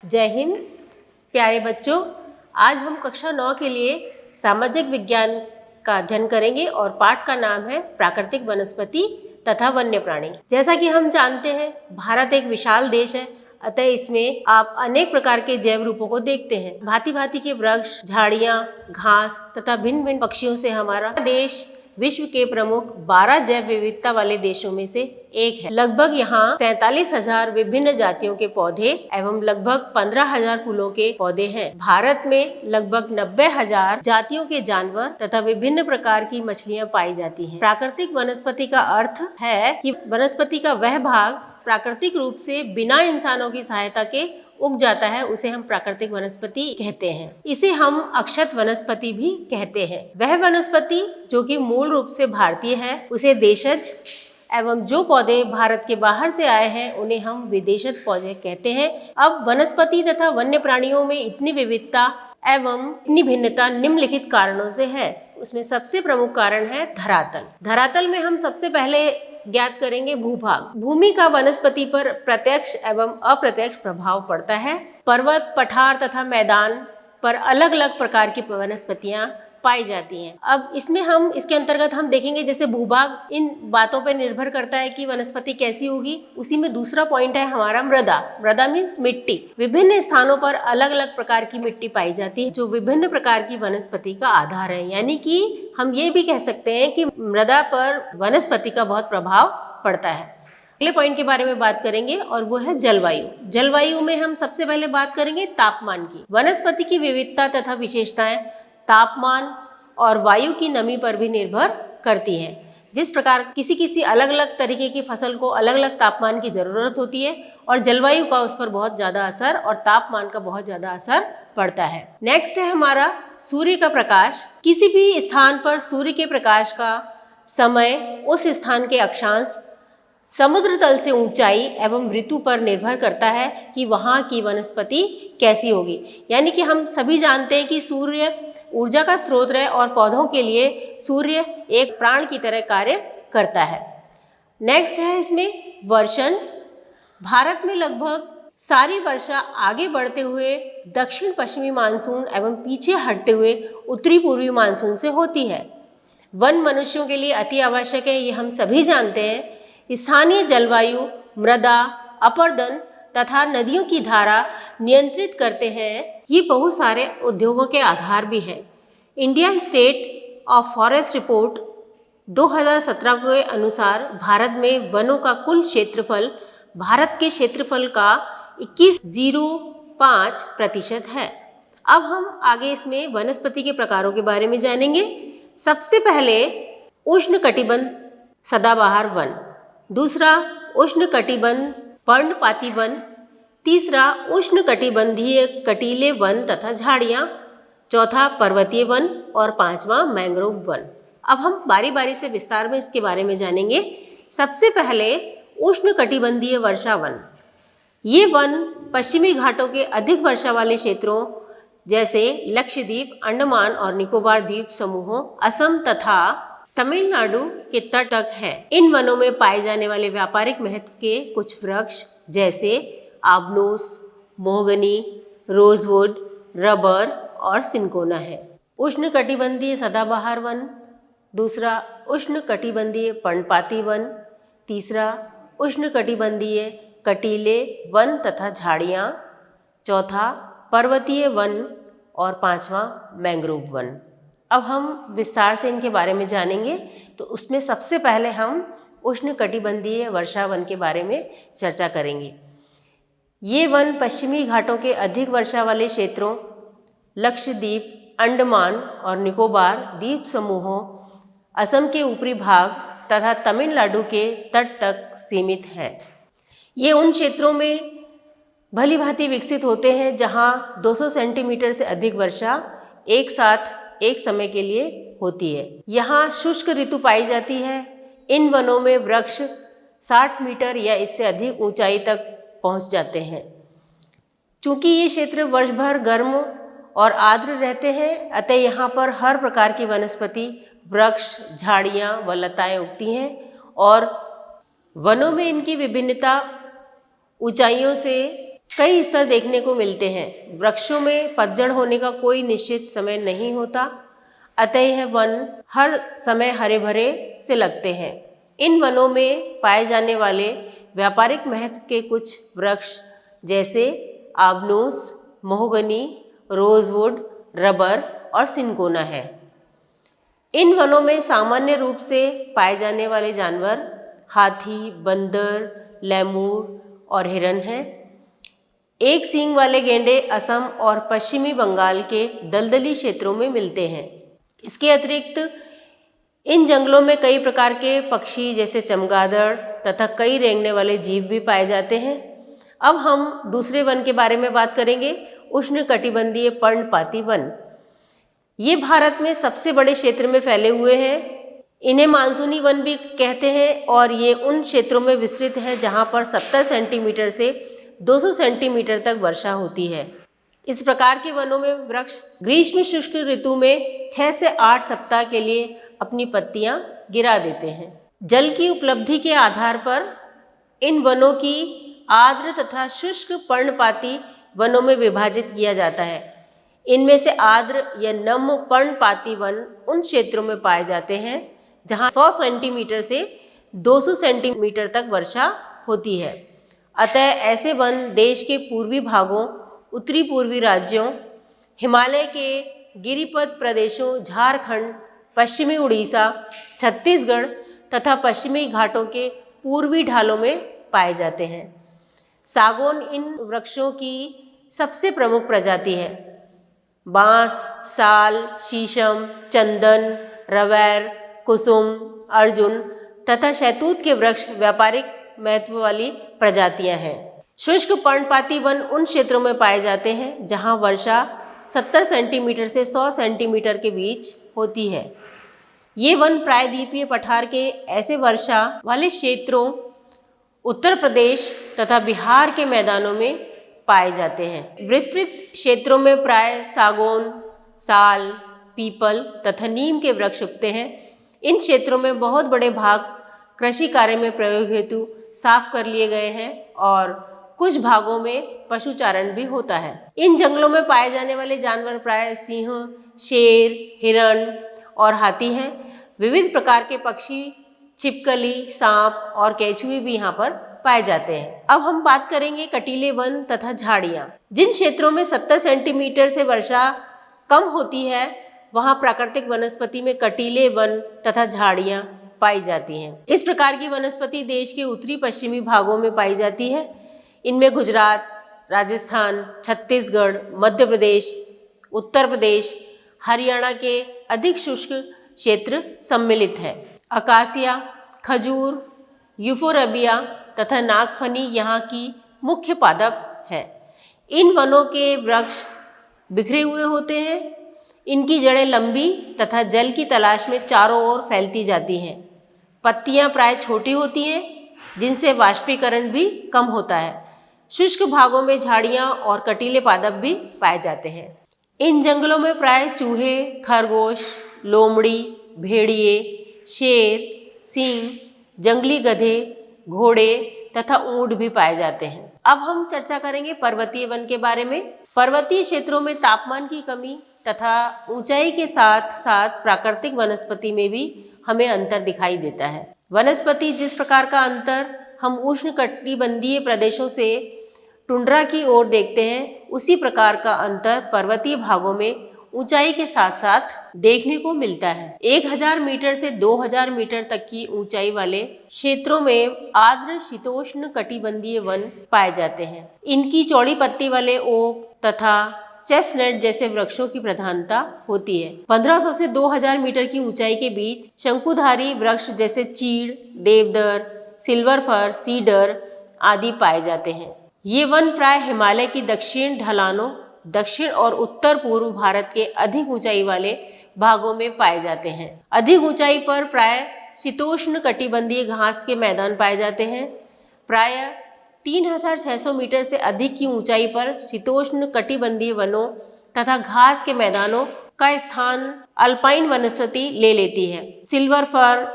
जय हिंद प्यारे बच्चों, आज हम कक्षा 9 के लिए सामाजिक विज्ञान का अध्ययन करेंगे और पाठ का नाम है प्राकृतिक वनस्पति तथा वन्य प्राणी। जैसा कि हम जानते हैं, भारत एक विशाल देश है, अतः इसमें आप अनेक प्रकार के जैव रूपों को देखते हैं। भांति भांति के वृक्ष, झाड़ियां, घास तथा भिन्न भिन्न पक्षियों से हमारा देश विश्व के प्रमुख 12 जैव विविधता वाले देशों में से एक है। लगभग यहाँ 47,000 विभिन्न जातियों के पौधे एवं लगभग 15,000 फूलों के पौधे हैं। भारत में लगभग 90,000 जातियों के जानवर तथा विभिन्न प्रकार की मछलियाँ पाई जाती हैं। प्राकृतिक वनस्पति का अर्थ है कि वनस्पति का वह भाग प्राकृतिक रूप से बिना इंसानों की सहायता के उग जाता है, उसे हम प्राकृतिक वनस्पति कहते हैं। इसे हम अक्षत वनस्पति भी कहते हैं। वह वनस्पति जो कि मूल रूप से भारतीय है, उसे देशज एवं जो पौधे भारत के बाहर से आए हैं उन्हें हम विदेशज पौधे कहते हैं। अब वनस्पति तथा वन्य प्राणियों में इतनी विविधता एवं इतनी भिन्नता निम्नलिखित कारणों से है। उसमें सबसे प्रमुख कारण है धरातल। धरातल में हम सबसे पहले ज्ञात करेंगे भूभाग। भूमि का वनस्पति पर प्रत्यक्ष एवं अप्रत्यक्ष प्रभाव पड़ता है। पर्वत, पठार तथा मैदान पर अलग अलग प्रकार की वनस्पतियां पाई जाती हैं। अब इसके अंतर्गत हम देखेंगे, जैसे भूभाग इन बातों पर निर्भर करता है कि वनस्पति कैसी होगी। उसी में दूसरा पॉइंट है हमारा मृदा। मृदा मीन्स मिट्टी। विभिन्न स्थानों पर अलग अलग प्रकार की मिट्टी पाई जाती है जो विभिन्न प्रकार की वनस्पति का आधार है। यानी कि हम ये भी कह सकते हैं कि मृदा पर वनस्पति का बहुत प्रभाव पड़ता है। अगले पॉइंट के बारे में बात करेंगे और वो है जलवायु। जलवायु में हम सबसे पहले बात करेंगे तापमान की। वनस्पति की विविधता तथा विशेषताएं तापमान और वायु की नमी पर भी निर्भर करती हैं। जिस प्रकार किसी अलग अलग तरीके की फसल को अलग अलग तापमान की जरूरत होती है और जलवायु का उस पर बहुत ज्यादा असर और तापमान का बहुत ज्यादा असर पड़ता है। नेक्स्ट है हमारा सूर्य का प्रकाश। किसी भी स्थान पर सूर्य के प्रकाश का समय उस स्थान के अक्षांश, समुद्र तल से ऊंचाई एवं ऋतु पर निर्भर करता है कि वहाँ की वनस्पति कैसी होगी। यानी कि हम सभी जानते हैं कि सूर्य ऊर्जा का स्रोत है और पौधों के लिए सूर्य एक प्राण की तरह कार्य करता है। नेक्स्ट है इसमें वर्षण। भारत में लगभग सारी वर्षा आगे बढ़ते हुए दक्षिण पश्चिमी मानसून एवं पीछे हटते हुए उत्तरी पूर्वी मानसून से होती है। वन मनुष्यों के लिए अति आवश्यक है, ये हम सभी जानते हैं। स्थानीय जलवायु, मृदा, अपर्दन तथा नदियों की धारा नियंत्रित करते हैं। ये बहुत सारे उद्योगों के आधार भी हैं। India state of forest report 2017 के अनुसार भारत में वनों का कुल क्षेत्रफल भारत के क्षेत्रफल का 21.05% है। अब हम आगे इसमें वनस्पति के प्रकारों के बारे में जानेंगे। सबसे पहले उष्णकटिबंध सदाबहार वन, दूसरा उष्णकटिबंध पर्णपाती वन, तीसरा उष्णकटिबंधीय कटीले वन तथा झाड़ियाँ, चौथा पर्वतीय वन और पांचवा मैंग्रोव वन। अब हम बारी बारी से विस्तार में इसके बारे में जानेंगे। सबसे पहले उष्णकटिबंधीय वर्षा वन। ये वन पश्चिमी घाटों के अधिक वर्षा वाले क्षेत्रों जैसे लक्षद्वीप, अंडमान और निकोबार द्वीप समूहों, असम तथा तमिलनाडु के तट तक है। इन वनों में पाए जाने वाले व्यापारिक महत्व के कुछ वृक्ष जैसे आबनोस, मोहगनी, रोजवुड, रबर और सिनकोना है। उष्णकटिबंधीय सदाबहार वन, दूसरा उष्णकटिबंधीय पर्णपाती वन, तीसरा उष्णकटिबंधीय कटीले वन तथा झाड़ियाँ, चौथा पर्वतीय वन और पांचवा मैंग्रोव वन। अब हम विस्तार से इनके बारे में जानेंगे। तो उसमें सबसे पहले हम उष्णकटिबंधीय वर्षा वन के बारे में चर्चा करेंगे। ये वन पश्चिमी घाटों के अधिक वर्षा वाले क्षेत्रों लक्षद्वीप, अंडमान और निकोबार द्वीप समूहों, असम के ऊपरी भाग तथा तमिलनाडु के तट तक सीमित है। ये उन क्षेत्रों में भली भांति विकसित होते हैं जहाँ 200 सेंटीमीटर से अधिक वर्षा एक साथ एक समय के लिए होती है। यहाँ शुष्क ऋतु पाई जाती है। इन वनों में वृक्ष 60 मीटर या इससे अधिक ऊंचाई तक पहुँच जाते हैं। चूँकि ये क्षेत्र वर्ष भर गर्म और आर्द्र रहते हैं, अतः यहाँ पर हर प्रकार की वनस्पति, वृक्ष, झाड़ियाँ व लताएँ उगती हैं और वनों में इनकी विभिन्नता ऊंचाइयों से कई स्तर देखने को मिलते हैं। वृक्षों में पतझड़ होने का कोई निश्चित समय नहीं होता, अतः यह वन हर समय हरे भरे से लगते हैं। इन वनों में पाए जाने वाले व्यापारिक महत्व के कुछ वृक्ष जैसे आबनूस, महोगनी, रोजवुड, रबर और सिनकोना है। इन वनों में सामान्य रूप से पाए जाने वाले जानवर हाथी, बंदर, लैमूर और हिरन हैं। एक सींग वाले गैंडे असम और पश्चिमी बंगाल के दलदली क्षेत्रों में मिलते हैं। इसके अतिरिक्त इन जंगलों में कई प्रकार के पक्षी जैसे चमगादड़ तथा कई रेंगने वाले जीव भी पाए जाते हैं। अब हम दूसरे वन के बारे में बात करेंगे, उष्णकटिबंधीय पर्णपाती वन। ये भारत में सबसे बड़े क्षेत्र में फैले हुए हैं। इन्हें मानसूनी वन भी कहते हैं और ये उन क्षेत्रों में विस्तृत हैं जहाँ पर 70 सेंटीमीटर से 200 सेंटीमीटर तक वर्षा होती है। इस प्रकार के वनों में वृक्ष ग्रीष्म शुष्क ऋतु में 6 से 8 सप्ताह के लिए अपनी पत्तियां गिरा देते हैं। जल की उपलब्धि के आधार पर इन वनों की आर्द्र तथा शुष्क पर्णपाती वनों में विभाजित किया जाता है। इनमें से आर्द्र या नम पर्णपाती वन उन क्षेत्रों में पाए जाते हैं जहां 100 सेंटीमीटर से 200 सेंटीमीटर तक वर्षा होती है। अतः ऐसे वन देश के पूर्वी भागों, उत्तरी पूर्वी राज्यों, हिमालय के गिरिपद प्रदेशों, झारखंड, पश्चिमी उड़ीसा, छत्तीसगढ़ तथा पश्चिमी घाटों के पूर्वी ढालों में पाए जाते हैं। सागौन इन वृक्षों की सबसे प्रमुख प्रजाति है। बांस, साल, शीशम, चंदन, रवैर, कुसुम, अर्जुन तथा शहतूत के वृक्ष व्यापारिक महत्व वाली प्रजातियां हैं। शुष्क पर्णपाती वन उन क्षेत्रों में पाए जाते हैं जहां वर्षा 70 सेंटीमीटर से 100 सेंटीमीटर के बीच होती है। ये वन प्रायद्वीपीय पठार के ऐसे वर्षा वाले क्षेत्रों, उत्तर प्रदेश तथा बिहार के मैदानों में पाए जाते हैं। विस्तृत क्षेत्रों में प्राय सागौन, साल, पीपल तथा नीम के वृक्ष उगते हैं। इन क्षेत्रों में बहुत बड़े भाग कृषि कार्य में प्रयोग हेतु साफ कर लिए गए हैं और कुछ भागों में पशुचारण भी होता है। इन जंगलों में पाए जाने वाले जानवर प्राय सिंह, शेर, हिरण और हाथी हैं। विविध प्रकार के पक्षी, छिपकली, सांप और केंचुए भी यहाँ पर पाए जाते हैं। अब हम बात करेंगे कटीले वन तथा झाड़ियाँ। जिन क्षेत्रों में 70 सेंटीमीटर से वर्षा कम होती है वहाँ प्राकृतिक वनस्पति में कटीले वन तथा झाड़ियाँ पाई जाती हैं। इस प्रकार की वनस्पति देश के उत्तरी पश्चिमी भागों में पाई जाती है। इनमें गुजरात, राजस्थान, छत्तीसगढ़, मध्य प्रदेश, उत्तर प्रदेश, हरियाणा के अधिक शुष्क क्षेत्र सम्मिलित है। अकासिया, खजूर, यूफोरबिया तथा नागफनी यहाँ की मुख्य पादप है। इन वनों के वृक्ष बिखरे हुए होते हैं। इनकी जड़ें लंबी तथा जल की तलाश में चारों ओर फैलती जाती हैं। पत्तियां प्राय छोटी होती हैं जिनसे वाष्पीकरण भी कम होता है। शुष्क भागों में झाड़ियां और कटीले पादप भी पाए जाते हैं। इन जंगलों में प्राय चूहे, खरगोश, लोमड़ी, भेड़िए, शेर, सींग, जंगली गधे, घोड़े तथा ऊंट भी पाए जाते हैं। अब हम चर्चा करेंगे पर्वतीय वन के बारे में। पर्वतीय क्षेत्रों में तापमान की कमी तथा ऊंचाई के साथ साथ प्राकृतिक वनस्पति में भी हमें अंतर दिखाई देता है। वनस्पति जिस प्रकार का अंतर हम उष्णकटिबंधीय प्रदेशों से टुंड्रा की ओर देखते हैं, उसी प्रकार का अंतर पर्वतीय भागों में ऊंचाई के साथ साथ देखने को मिलता है। 1000 मीटर से 2000 मीटर तक की ऊंचाई वाले क्षेत्रों में आर्द्र शीतोष्ण कटिबंधीय वन पाए जाते हैं। इनकी चौड़ी पत्ती वाले ओक तथा चेस्टनट जैसे वृक्षों की प्रधानता होती है। 1500 से 2000 मीटर की ऊंचाई के बीच शंकुधारी वृक्ष जैसे चीड़, देवदार, सिल्वर फर, सीडर आदि पाए जाते हैं। ये वन प्राय हिमालय की दक्षिण ढलानों, दक्षिण और उत्तर पूर्व भारत के अधिक ऊंचाई वाले भागों में पाए जाते हैं। अधिक ऊंचाई पर प्राय शीतोष्ण कटिबंधीय घास के मैदान पाए जाते हैं। प्राय 3600 मीटर से अधिक की ऊंचाई पर शीतोष्ण कटिबंधीय वनों तथा घास के मैदानों का स्थान अल्पाइन वनस्पति ले लेती है। Silver fir,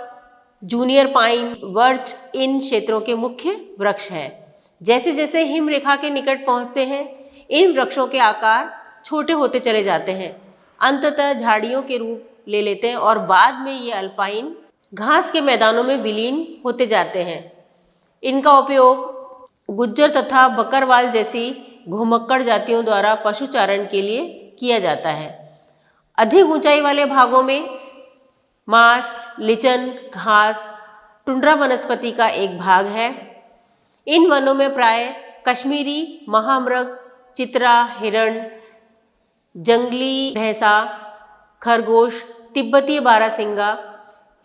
juniper pine, birch इन क्षेत्रों के मुख्य वृक्ष हैं। जैसे जैसे हिम रेखा के निकट पहुंचते हैं, इन वृक्षों के आकार छोटे होते चले जाते हैं, अंततः झाड़ियों के रूप ले लेते हैं और बाद में ये अल्पाइन घास के मैदानों में विलीन होते जाते हैं। इनका उपयोग गुज्जर तथा बकरवाल जैसी घुमक्कड़ जातियों द्वारा पशुचारण के लिए किया जाता है। अधिक ऊंचाई वाले भागों में मांस, लिचन, घास, टुंड्रा वनस्पति का एक भाग है। इन वनों में प्राय कश्मीरी महामृग, चित्रा, हिरण, जंगली भैंसा, खरगोश, तिब्बती बारहसिंगा,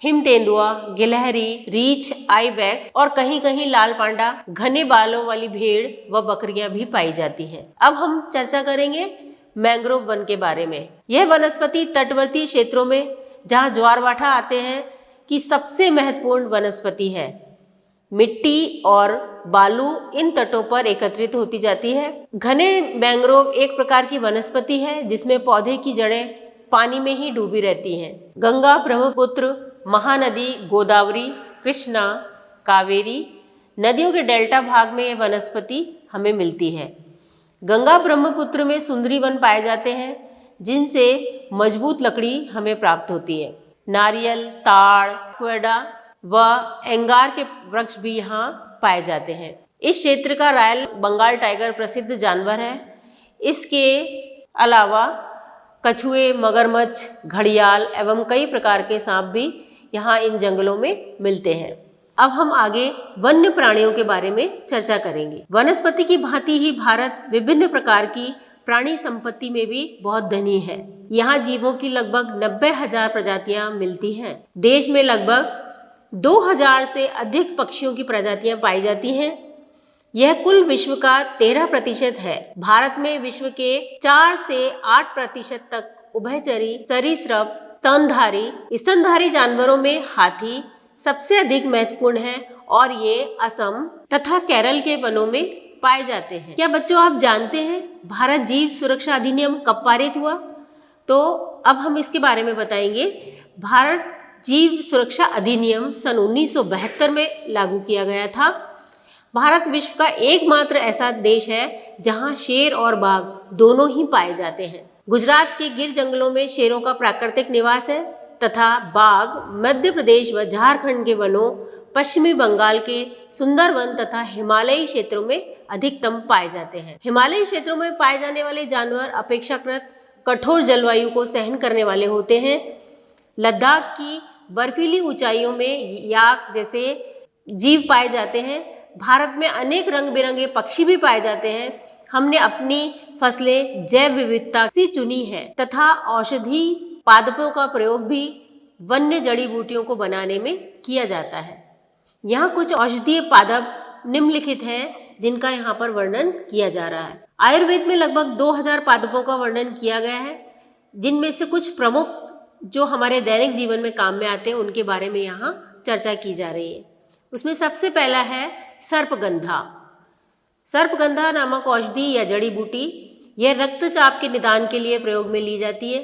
हिम तेंदुआ, गिलहरी, रीछ, आइबैक्स और कहीं कहीं लाल पांडा, घने बालों वाली भेड़ व बकरियां भी पाई जाती हैं। अब हम चर्चा करेंगे मैंग्रोव वन के बारे में। यह वनस्पति तटवर्ती क्षेत्रों में जहां ज्वार भाटा आते हैं कि सबसे महत्वपूर्ण वनस्पति है। मिट्टी और बालू इन तटों पर एकत्रित होती जाती है। घने मैंग्रोव एक प्रकार की वनस्पति है जिसमें पौधे की जड़ें पानी में ही डूबी रहती हैं। गंगा, ब्रह्मपुत्र, महानदी, गोदावरी, कृष्णा, कावेरी नदियों के डेल्टा भाग में यह वनस्पति हमें मिलती है। गंगा ब्रह्मपुत्र में सुंदरी वन पाए जाते हैं जिनसे मजबूत लकड़ी हमें प्राप्त होती है। नारियल, ताड़, क्वेडा व एंगार के वृक्ष भी यहाँ पाए जाते हैं। इस क्षेत्र का रॉयल बंगाल टाइगर प्रसिद्ध जानवर है। इसके अलावा कछुए, मगरमच्छ, घड़ियाल एवं कई प्रकार के सांप भी यहाँ इन जंगलों में मिलते हैं। अब हम आगे वन्य प्राणियों के बारे में चर्चा करेंगे। वनस्पति की भांति ही भारत विभिन्न प्रकार की प्राणी संपत्ति में भी बहुत धनी है। यहाँ जीवों की लगभग 90,000 प्रजातियां मिलती हैं। देश में लगभग 2,000 से अधिक पक्षियों की प्रजातियां पाई जाती हैं। यह कुल विश्व का 13% है। भारत में विश्व के 4 से 8% तक उभयचरी, सरीसृप, स्तनधारी जानवरों में हाथी सबसे अधिक महत्वपूर्ण है और ये असम तथा केरल के वनों में पाए जाते हैं। क्या बच्चों आप जानते हैं भारत जीव सुरक्षा अधिनियम कब पारित हुआ? तो अब हम इसके बारे में बताएंगे। भारत जीव सुरक्षा अधिनियम सन 1972 में लागू किया गया था। भारत विश्व का एकमात्र ऐसा देश है जहां शेर और बाघ दोनों ही पाए जाते हैं। गुजरात के गिर जंगलों में शेरों का प्राकृतिक निवास है तथा बाघ मध्य प्रदेश व झारखंड के वनों, पश्चिमी बंगाल के सुंदरवन तथा हिमालयी क्षेत्रों में अधिकतम पाए जाते हैं। हिमालयी क्षेत्रों में पाए जाने वाले जानवर अपेक्षाकृत कठोर जलवायु को सहन करने वाले होते हैं। लद्दाख की बर्फीली ऊंचाइयों में याक जैसे जीव पाए जाते हैं। भारत में अनेक रंग बिरंगे पक्षी भी पाए जाते हैं। हमने अपनी फसलें जैव विविधता से चुनी है तथा औषधि पादपों का प्रयोग भी वन्य जड़ी बूटियों को बनाने में किया जाता है। यहाँ कुछ औषधीय पादप निम्नलिखित हैं जिनका यहाँ पर वर्णन किया जा रहा है। आयुर्वेद में लगभग 2000 पादपों का वर्णन किया गया है, जिनमें से कुछ प्रमुख जो हमारे दैनिक जीवन में काम में आते हैं उनके बारे में यहाँ चर्चा की जा रही है। उसमें सबसे पहला है सर्पगंधा। सर्पगंधा नामक औषधि या जड़ी बूटी यह रक्तचाप के निदान के लिए प्रयोग में ली जाती है।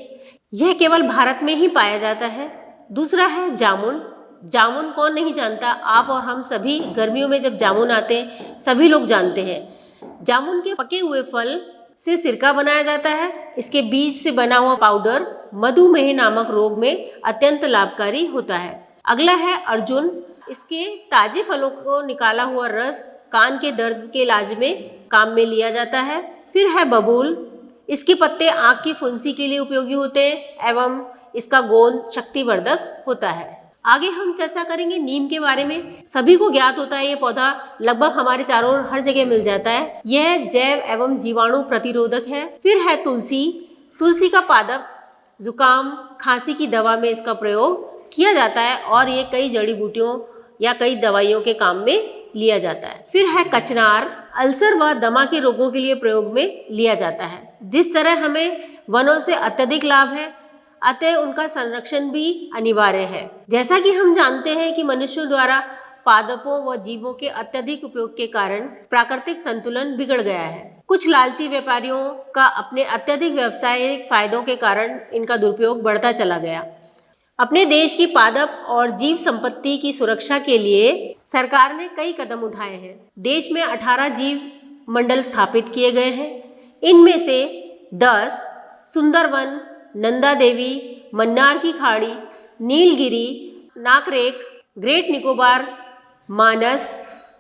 यह केवल भारत में ही पाया जाता है। दूसरा है जामुन। जामुन कौन नहीं जानता, आप और हम सभी गर्मियों में जब जामुन आते हैं सभी लोग जानते हैं। जामुन के पके हुए फल से सिरका बनाया जाता है। इसके बीज से बना हुआ पाउडर मधुमेह नामक रोग में अत्यंत लाभकारी होता है। अगला है अर्जुन। इसके ताजे फलों को निकाला हुआ रस कान के दर्द के इलाज में काम में लिया जाता है। फिर है बबूल। इसके पत्ते आँख की फुंसी के लिए उपयोगी होते हैं एवं इसका गोंद शक्तिवर्धक होता है। आगे हम चर्चा करेंगे नीम के बारे में। सभी को ज्ञात होता है ये पौधा लगभग हमारे चारों ओर हर जगह मिल जाता है। यह जैव एवं जीवाणु प्रतिरोधक है। फिर है तुलसी। तुलसी का पादप जुकाम, खांसी की दवा में इसका प्रयोग किया जाता है और ये कई जड़ी बूटियों या कई दवाइयों के काम में लिया जाता है। फिर है कचनार। अल्सर व दमा के रोगों के लिए प्रयोग में लिया जाता है। जिस तरह हमें वनों से अत्यधिक लाभ है, अतः उनका संरक्षण भी अनिवार्य है। जैसा कि हम जानते हैं कि मनुष्यों द्वारा पादपों व जीवों के अत्यधिक उपयोग के कारण प्राकृतिक संतुलन बिगड़ गया है। कुछ लालची व्यापारियों का अपने अत्यधिक व्यावसायिक फायदों के कारण इनका दुरुपयोग बढ़ता चला गया। अपने देश की पादप और जीव संपत्ति की सुरक्षा के लिए सरकार ने कई कदम उठाए हैं। देश में 18 जीव मंडल स्थापित किए गए हैं। इनमें से 10 सुंदरवन, नंदा देवी, मन्नार की खाड़ी, नीलगिरी, नाकरेक, ग्रेट निकोबार, मानस,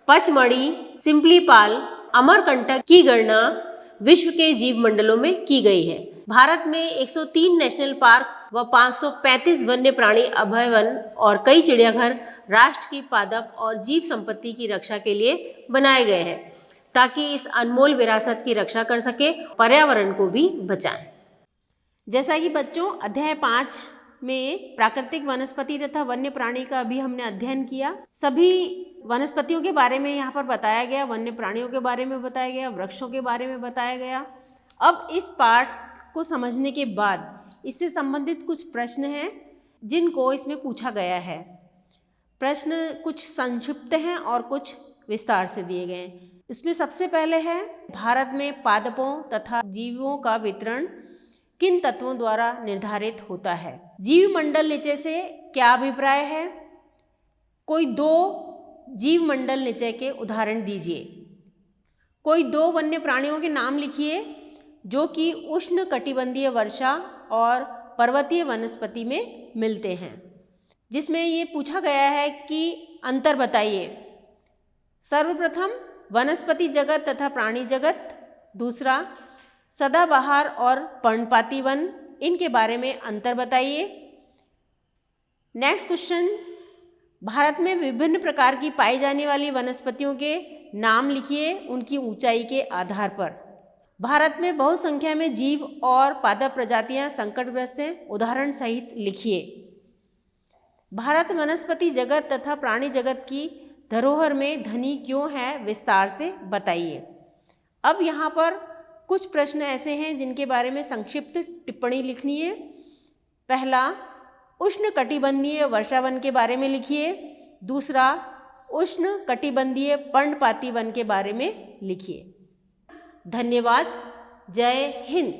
पचमढ़ी, सिम्पलीपाल, अमरकंटक की गणना विश्व के जीव मंडलों में की गई है। भारत में 103 नेशनल पार्क व 535 वन्य प्राणी अभयवन और कई चिड़ियाघर राष्ट्र की पादप और जीव संपत्ति की रक्षा के लिए बनाए गए हैं, ताकि इस अनमोल विरासत की रक्षा कर सके, पर्यावरण को भी बचाएं। जैसा कि बच्चों अध्याय 5 में प्राकृतिक वनस्पति तथा वन्य प्राणी का भी हमने अध्ययन किया। सभी वनस्पतियों के बारे में यहाँ पर बताया गया, वन्य प्राणियों के बारे में बताया गया, वृक्षों के बारे में बताया गया। अब इस पाठ को समझने के बाद इससे संबंधित कुछ प्रश्न हैं जिनको इसमें पूछा गया है। प्रश्न कुछ संक्षिप्त हैं और कुछ विस्तार से दिए गए हैं। इसमें सबसे पहले है, भारत में पादपों तथा जीवों का वितरण किन तत्वों द्वारा निर्धारित होता है? जीव मंडल निचय से क्या अभिप्राय है? कोई 2 जीव मंडल निचय के उदाहरण दीजिए। कोई 2 वन्य प्राणियों के नाम लिखिए जो कि उष्ण कटिबंधीय वर्षा और पर्वतीय वनस्पति में मिलते हैं। जिसमें ये पूछा गया है कि अंतर बताइए। सर्वप्रथम वनस्पति जगत तथा प्राणी जगत, दूसरा सदाबहार और पर्णपाती वन, इनके बारे में अंतर बताइए। नेक्स्ट क्वेश्चन, भारत में विभिन्न प्रकार की पाई जाने वाली वनस्पतियों के नाम लिखिए उनकी ऊंचाई के आधार पर। भारत में बहुत संख्या में जीव और पादप प्रजातियां संकटग्रस्त हैं, उदाहरण सहित लिखिए। भारत वनस्पति जगत तथा प्राणी जगत की धरोहर में धनी क्यों है, विस्तार से बताइए। अब यहाँ पर कुछ प्रश्न ऐसे हैं जिनके बारे में संक्षिप्त टिप्पणी लिखनी है। पहला, उष्ण कटिबंधीय वर्षावन के बारे में लिखिए। दूसरा, उष्ण कटिबंधीय पर्णपाती वन के बारे में लिखिए। धन्यवाद। जय हिंद।